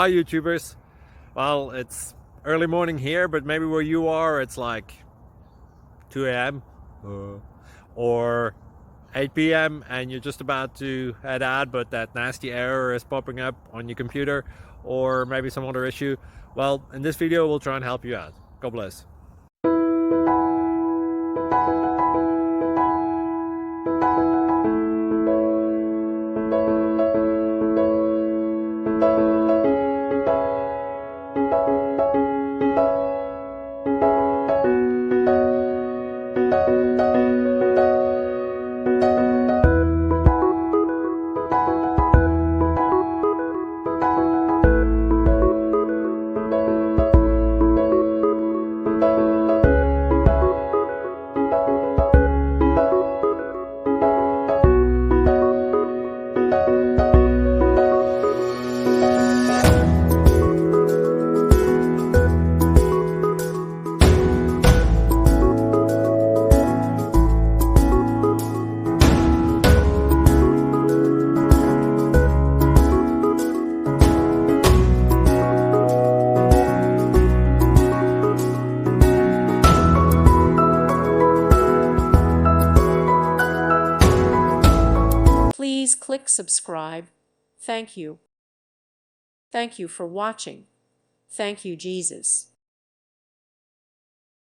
Hi YouTubers. Well, it's early morning here, but maybe where you are it's like 2 a.m. or 8 p.m. and you're just about to head out, but that nasty error is popping up on your computer, or maybe some other issue. Well, in this video we'll try and help you out. God bless. Please click subscribe. Thank you. Thank you for watching. Thank you, Jesus.